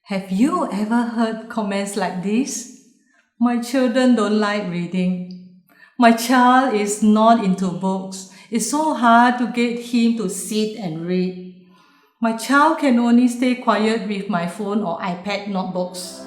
Have you ever heard comments like this? My children don't like reading. My child is not into books. It's so hard to get him to sit and read. My child can only stay quiet with my phone or iPad notebooks.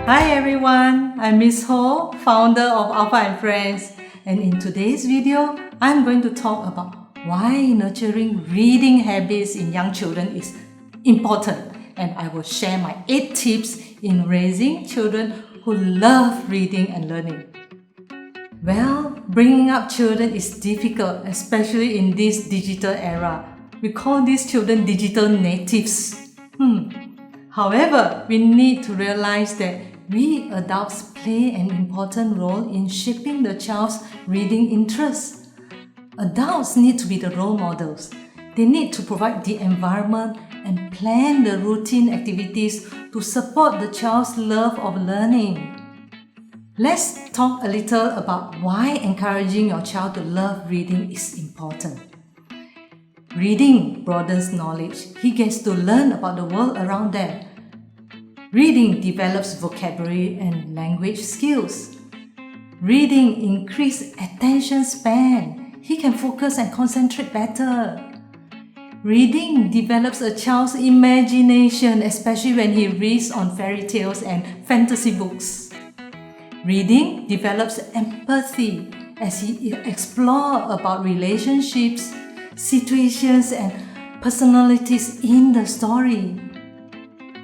Hi everyone, I'm Miss Ho, founder of Alpha and Friends, and in today's video, I'm going to talk about why nurturing reading habits in young children is important, and I will share my 8 tips in raising children who love reading and learning. Well, bringing up children is difficult, especially in this digital era. We call these children digital natives. However, we need to realize that we adults play an important role in shaping the child's reading interests. Adults need to be the role models. They need to provide the environment and plan the routine activities to support the child's love of learning. Let's talk a little about why encouraging your child to love reading is important. Reading broadens knowledge. He gets to learn about the world around them. Reading develops vocabulary and language skills. Reading increases attention span. He can focus and concentrate better. Reading develops a child's imagination, especially when he reads on fairy tales and fantasy books. Reading develops empathy as he explores about relationships, situations, and personalities in the story.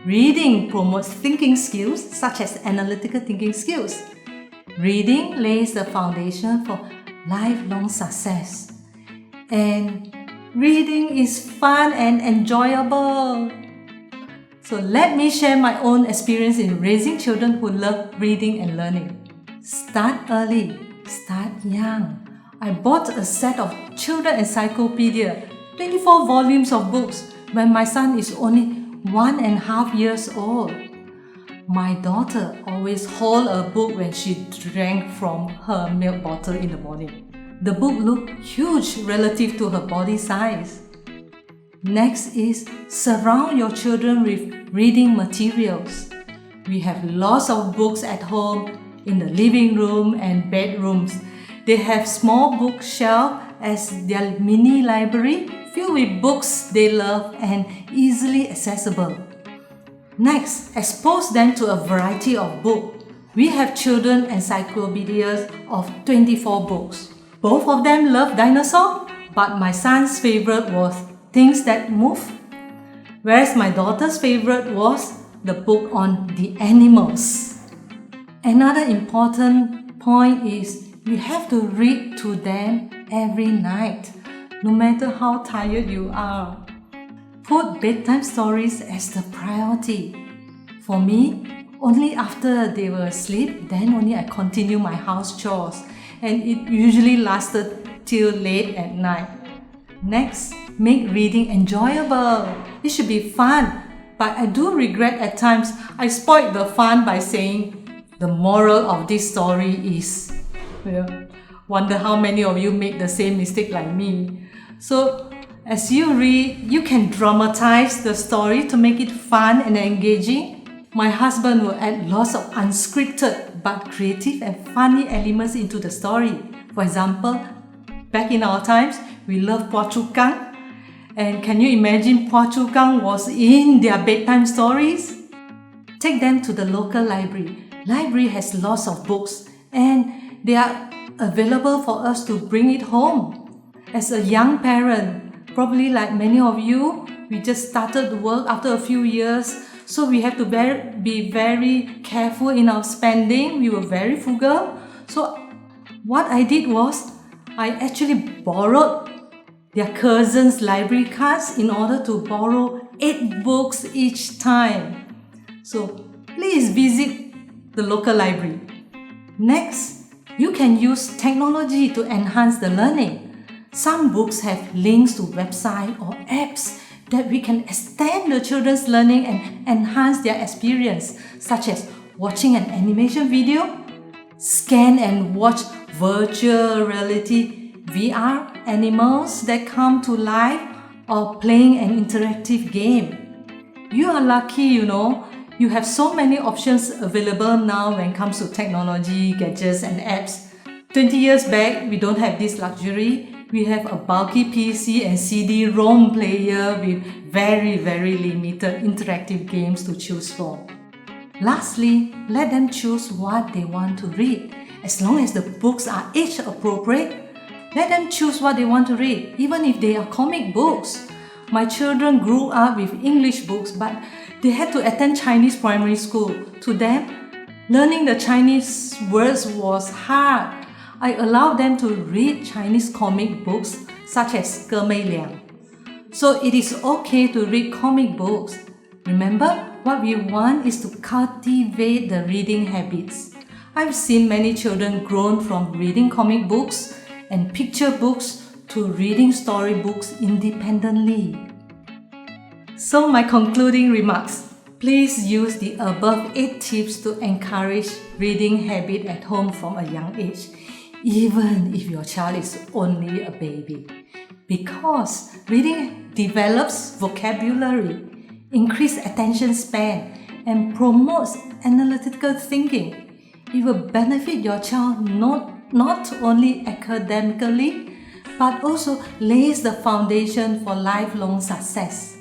Reading promotes thinking skills such as analytical thinking skills. Reading lays the foundation for lifelong success. And reading is fun and enjoyable. So let me share my own experience in raising children who love reading and learning. Start early, start young. I bought a set of children encyclopedia, 24 volumes of books when my son is only 1.5 years old. My daughter always hold a book when she drank from her milk bottle in the morning. The book looked huge relative to her body size. Next is surround your children with reading materials. We have lots of books at home, in the living room and bedrooms. They have small bookshelves as their mini library filled with books they love and easily accessible. Next, expose them to a variety of books. We have children encyclopedias of 24 books. Both of them love dinosaurs, but my son's favorite was Things That Move, whereas my daughter's favorite was the book on the animals. Another important point is you have to read to them every night, no matter how tired you are. Put bedtime stories as the priority. For me, only after they were asleep, then only I continue my house chores, and it usually lasted till late at night. Next, make reading enjoyable. It should be fun, but I do regret at times I spoiled the fun by saying the moral of this story is. Wonder how many of you make the same mistake like me. So as you read, you can dramatize the story to make it fun and engaging. My husband will add lots of unscripted but creative and funny elements into the story. For example, back in our times, we love Phua Chu Kang. And can you imagine Phua Chu Kang was in their bedtime stories? Take them to the local library. Library has lots of books and they are available for us to bring it home. As a young parent, probably like many of you, we just started work after a few years, so we have to be very careful in our spending. We were very frugal. So what I did was, I actually borrowed their cousins' library cards in order to borrow 8 books each time. So please visit the local library. Next, you can use technology to enhance the learning. Some books have links to websites or apps that we can extend the children's learning and enhance their experience, such as watching an animation video, scan and watch virtual reality VR animals that come to life, or playing an interactive game. You are lucky, you have so many options available now when it comes to technology, gadgets and apps. 20 years back, we don't have this luxury. We have a bulky PC and CD-ROM player with very limited interactive games to choose from. Lastly, let them choose what they want to read. As long as the books are age appropriate, let them choose what they want to read, even if they are comic books. My children grew up with English books, but they had to attend Chinese primary school. To them, learning the Chinese words was hard. I allowed them to read Chinese comic books such as Ge Mei Liang. So it is okay to read comic books. Remember, what we want is to cultivate the reading habits. I've seen many children grown from reading comic books and picture books to reading storybooks independently. So my concluding remarks. Please use the above 8 tips to encourage reading habit at home from a young age, even if your child is only a baby. Because reading develops vocabulary, increases attention span, and promotes analytical thinking. It will benefit your child not only academically, but also lays the foundation for lifelong success.